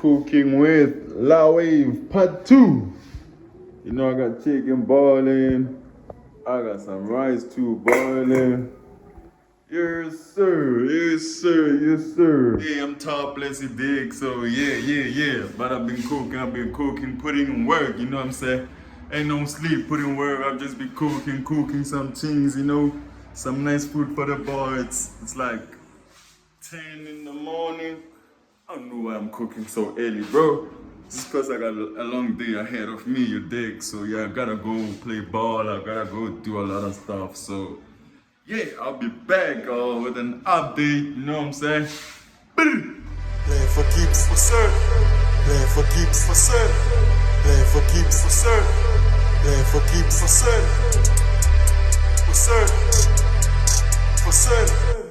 Cooking with La Wave Part 2. You know I got chicken boiling. I got some rice too boiling. Yes sir, yes sir, yes sir. Yeah, I'm topless, you dig? So yeah. But I've been cooking, putting in work, you know what I'm saying? Ain't no sleep, putting work, I'll just be cooking some things, you know? Some nice food for the boys. It's like 10 in the morning. I don't know why I'm cooking so early, bro. Just because I got a long day ahead of me, you dig? So yeah, I gotta go play ball, I gotta go do a lot of stuff. So yeah, I'll be back with an update, you know what I'm saying? Playing for keeps for certain. Playing for keeps for certain. Playing for keeps for certain. Playing for keeps for certain. For certain. For certain.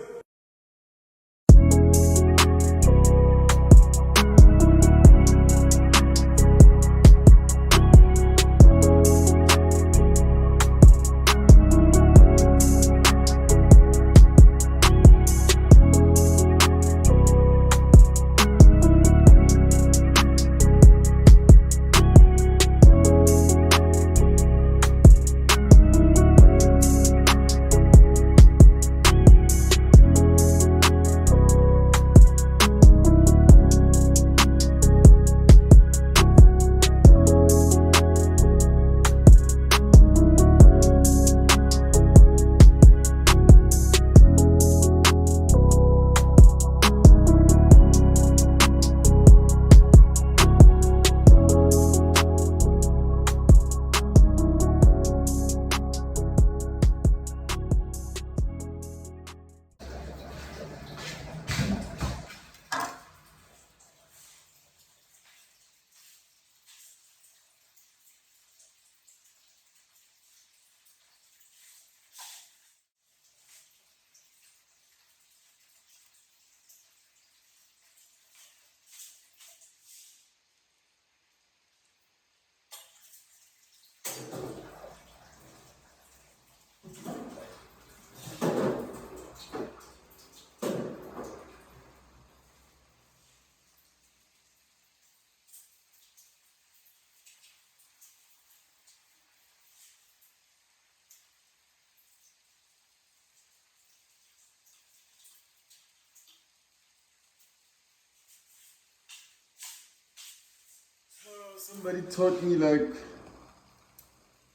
Somebody taught me like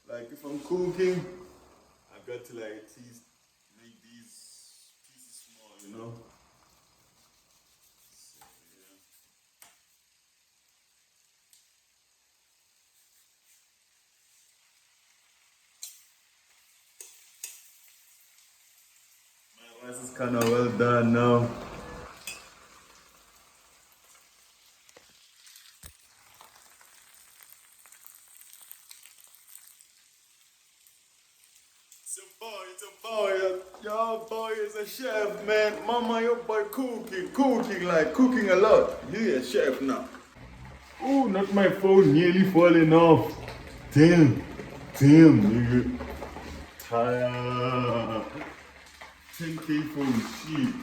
if I'm cooking, I got to like at least make these pieces small, you know? So, yeah. My rice is kind of well done now. It's a boy. Your boy is a chef, man. Mama, your boy cooking a lot. He a chef now. Oh, not my phone nearly falling off. Damn, nigga. Tired. 10K phone, shit.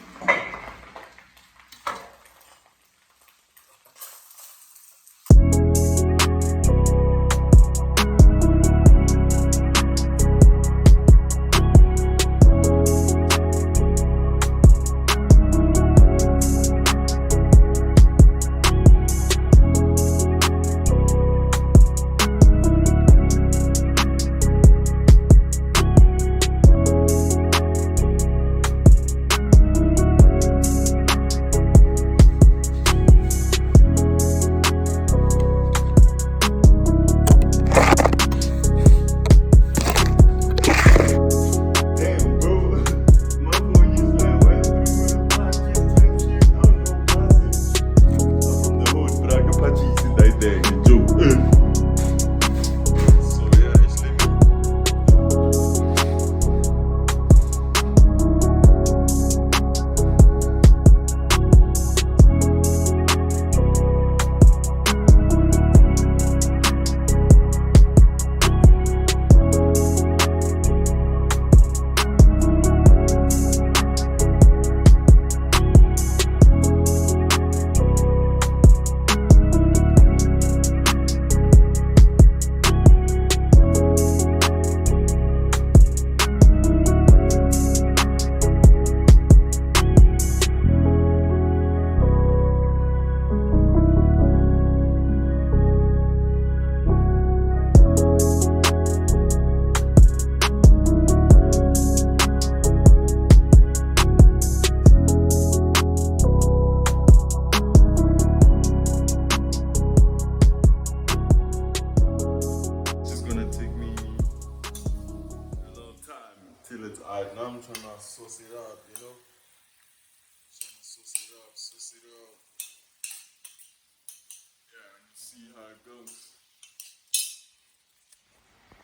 see how it goes.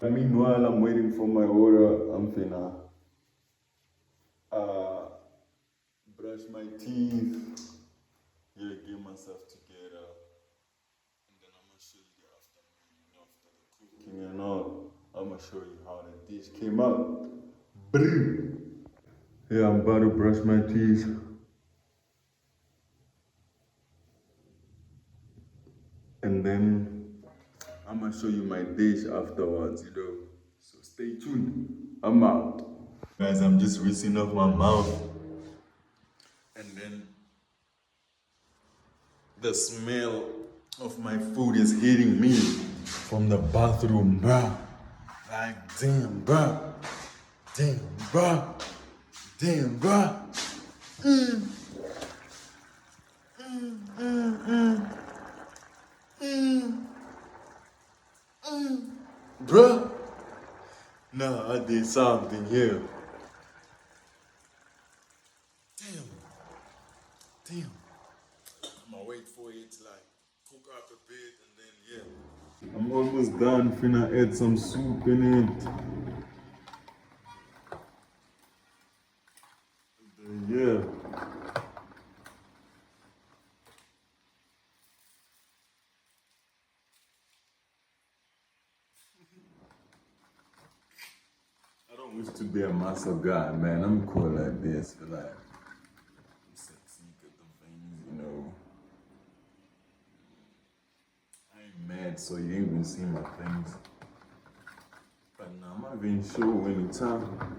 Meanwhile, I'm waiting for my order. I'm finna brush my teeth. Yeah, get myself together. And then I'm gonna show you after the cooking and all. I'm gonna show you how the dish came out. Brrr. Yeah, I'm about to brush my teeth. And then I'm gonna show you my dish afterwards, you know. So stay tuned. I'm out. Guys, I'm just rinsing off my mouth. And then the smell of my food is hitting me from the bathroom, bruh. Like, damn, bruh. Damn, bruh. Damn, bruh. Bruh. Nah, I did something here. Damn. I'm gonna wait for it to like cook up a bit and then yeah. I'm almost done. Finna add some soup in it. And then, yeah. I don't wish to be a master guy, man. I'm cool like this. Feel like I'm sexy, got the veins, you know. I ain't mad, so you ain't gonna see my things. But now I'm not even sure anytime.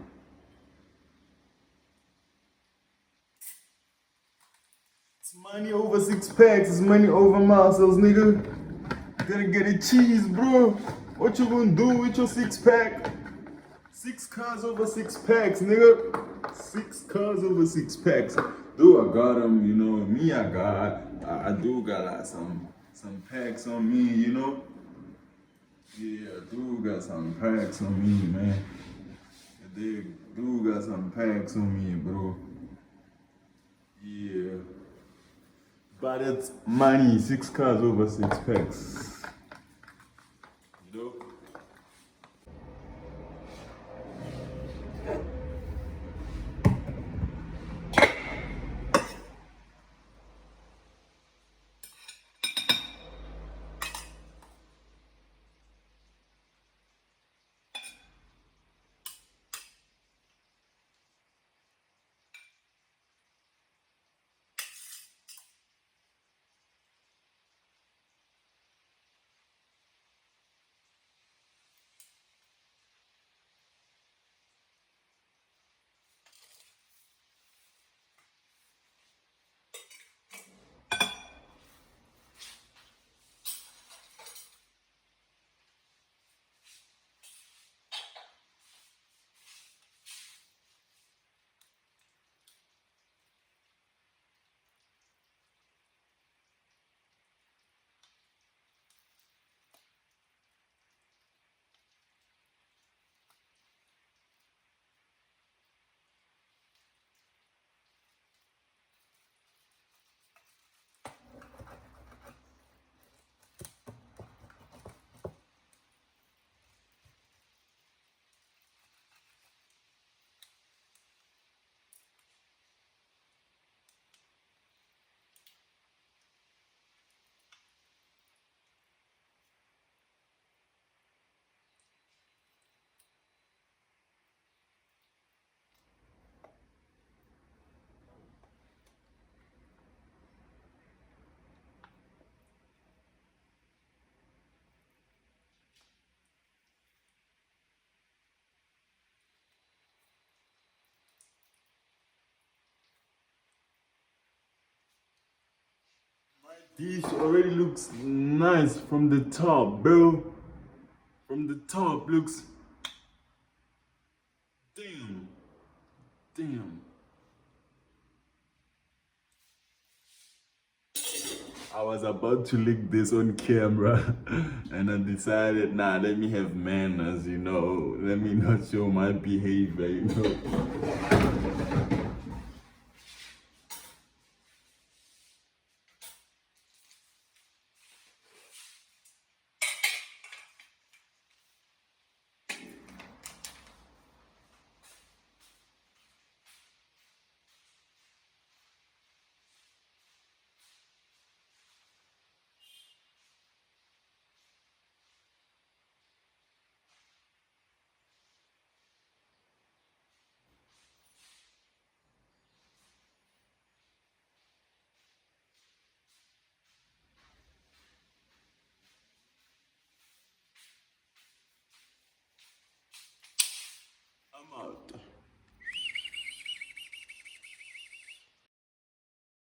It's money over 6 packs, it's money over muscles, nigga. Gotta get a cheese, bro. What you gonna do with your 6-pack? 6 cars over 6 packs, nigga. 6 cars over 6 packs. Dude, I got them, you know. Me, I do got like some packs on me, you know. Yeah, I do got some packs on me, man. They do got some packs on me, bro. Yeah. But it's money, 6 cars over 6 packs. You know? Dish already looks nice from the top, bro. From the top looks. Damn. I was about to lick this on camera and I decided, nah, let me have manners, you know. Let me not show my behavior, you know.